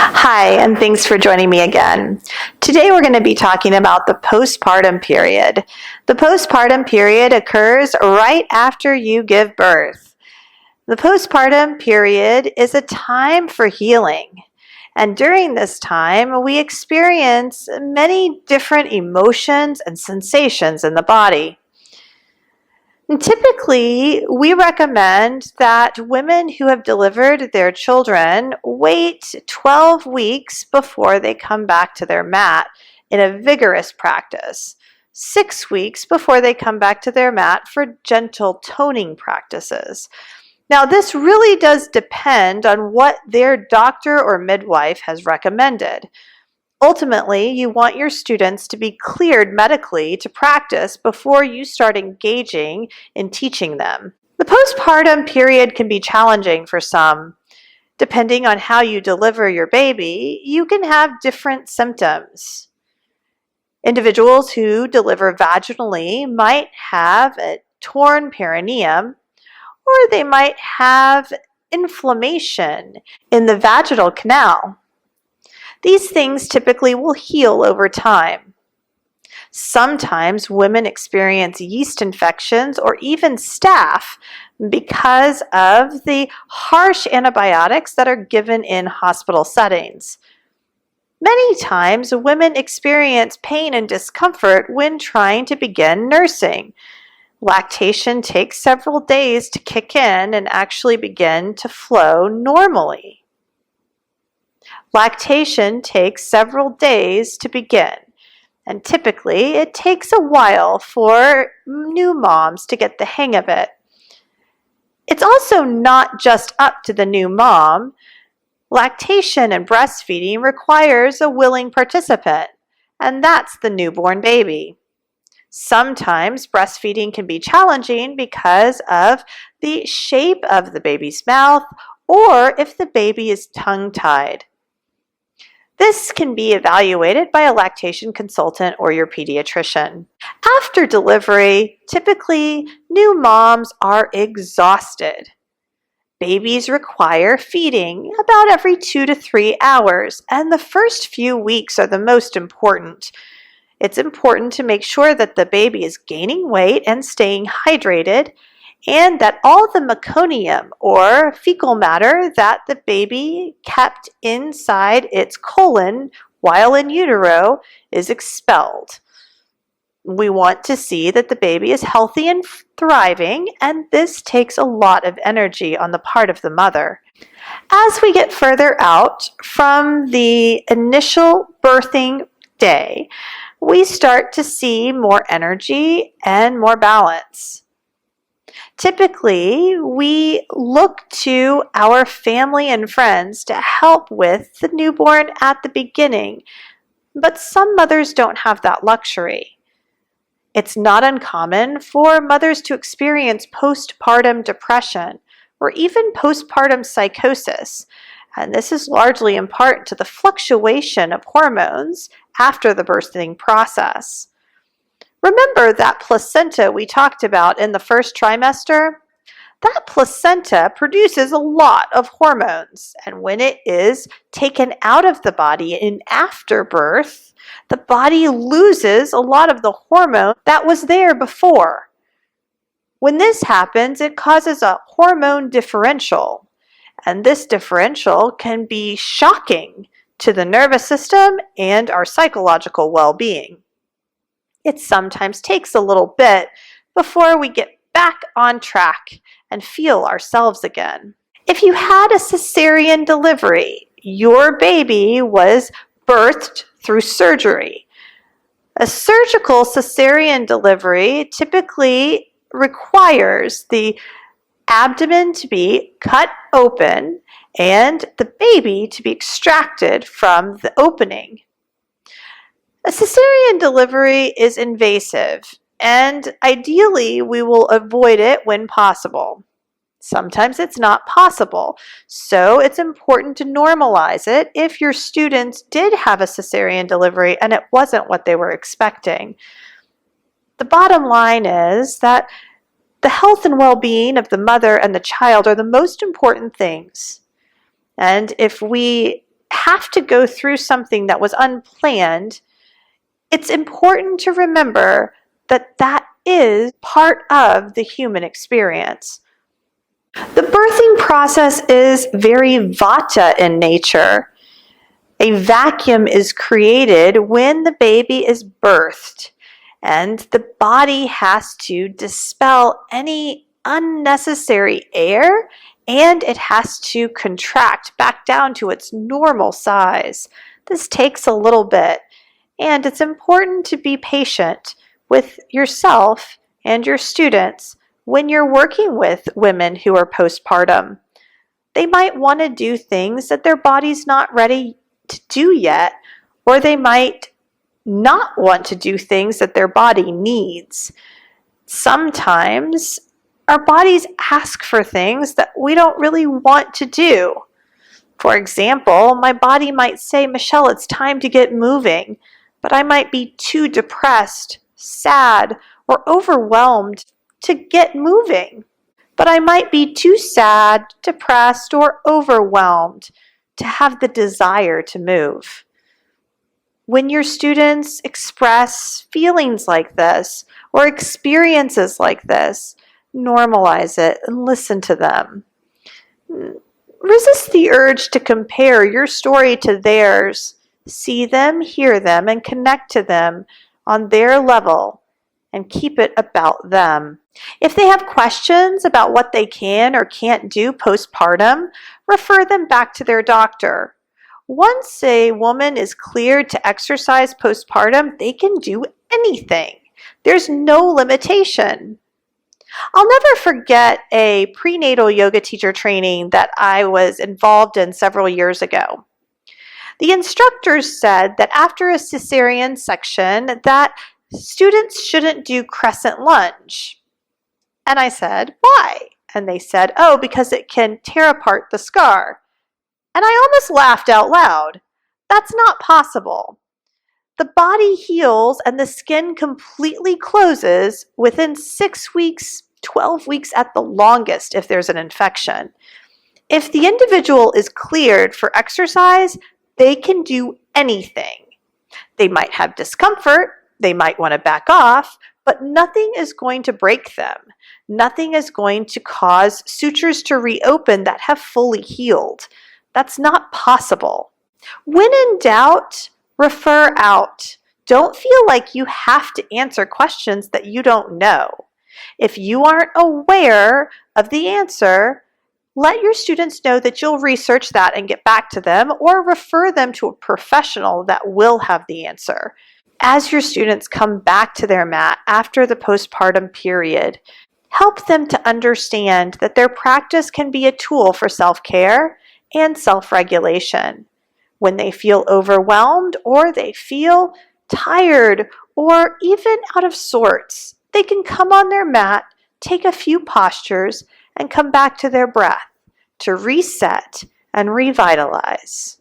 Hi, and thanks for joining me again. Today we're going to be talking about the postpartum period. The postpartum period occurs right after you give birth. The postpartum period is a time for healing. And during this time, we experience many different emotions and sensations in the body. And typically, we recommend that women who have delivered their children wait 12 weeks before they come back to their mat in a vigorous practice, 6 weeks before they come back to their mat for gentle toning practices. Now, this really does depend on what their doctor or midwife has recommended. Ultimately, you want your students to be cleared medically to practice before you start engaging in teaching them. The postpartum period can be challenging for some. Depending on how you deliver your baby, you can have different symptoms. Individuals who deliver vaginally might have a torn perineum, or they might have inflammation in the vaginal canal. These things typically will heal over time. Sometimes women experience yeast infections or even staph because of the harsh antibiotics that are given in hospital settings. Many times, women experience pain and discomfort when trying to begin nursing. Lactation takes several days to kick in and actually begin to flow normally. Lactation takes several days to begin, and typically it takes a while for new moms to get the hang of it. It's also not just up to the new mom. Lactation and breastfeeding requires a willing participant, and that's the newborn baby. Sometimes breastfeeding can be challenging because of the shape of the baby's mouth or if the baby is tongue-tied. This can be evaluated by a lactation consultant or your pediatrician. After delivery, typically new moms are exhausted. Babies require feeding about every 2 to 3 hours, and the first few weeks are the most important. It's important to make sure that the baby is gaining weight and staying hydrated, and that all the meconium or fecal matter that the baby kept inside its colon while in utero is expelled. We want to see that the baby is healthy and thriving, and this takes a lot of energy on the part of the mother. As we get further out from the initial birthing day, we start to see more energy and more balance. Typically, we look to our family and friends to help with the newborn at the beginning, but some mothers don't have that luxury. It's not uncommon for mothers to experience postpartum depression or even postpartum psychosis, and this is largely in part to the fluctuation of hormones after the birthing process. Remember that placenta we talked about in the first trimester? That placenta produces a lot of hormones, and when it is taken out of the body in afterbirth, the body loses a lot of the hormone that was there before. When this happens, it causes a hormone differential, and this differential can be shocking to the nervous system and our psychological well-being. It sometimes takes a little bit before we get back on track and feel ourselves again. If you had a cesarean delivery, your baby was birthed through surgery. A surgical cesarean delivery typically requires the abdomen to be cut open and the baby to be extracted from the opening. A cesarean delivery is invasive, and ideally we will avoid it when possible. Sometimes it's not possible, so it's important to normalize it if your students did have a cesarean delivery and it wasn't what they were expecting. The bottom line is that the health and well-being of the mother and the child are the most important things. And if we have to go through something that was unplanned, it's important to remember that that is part of the human experience. The birthing process is very vata in nature. A vacuum is created when the baby is birthed, and the body has to dispel any unnecessary air, and it has to contract back down to its normal size. This takes a little bit, and it's important to be patient with yourself and your students when you're working with women who are postpartum. They might want to do things that their body's not ready to do yet, or they might not want to do things that their body needs. Sometimes our bodies ask for things that we don't really want to do. For example, my body might say, Michelle, it's time to get moving, but I might be too depressed, sad, or overwhelmed to get moving. But I might be too sad, depressed, or overwhelmed to have the desire to move. When your students express feelings like this or experiences like this, normalize it and listen to them. Resist the urge to compare your story to theirs. See them, hear them, and connect to them on their level, and keep it about them. If they have questions about what they can or can't do postpartum, refer them back to their doctor. Once a woman is cleared to exercise postpartum, they can do anything. There's no limitation. I'll never forget a prenatal yoga teacher training that I was involved in several years ago. The instructors said that after a cesarean section that students shouldn't do crescent lunge. And I said, why? And they said, oh, because it can tear apart the scar. And I almost laughed out loud. That's not possible. The body heals and the skin completely closes within 6 weeks, 12 weeks at the longest if there's an infection. If the individual is cleared for exercise, they can do anything. They might have discomfort, they might want to back off, but nothing is going to break them. Nothing is going to cause sutures to reopen that have fully healed. That's not possible. When in doubt, refer out. Don't feel like you have to answer questions that you don't know. If you aren't aware of the answer, let your students know that you'll research that and get back to them, or refer them to a professional that will have the answer. As your students come back to their mat after the postpartum period, help them to understand that their practice can be a tool for self-care and self-regulation. When they feel overwhelmed or they feel tired or even out of sorts, they can come on their mat, take a few postures, and come back to their breath to reset and revitalize.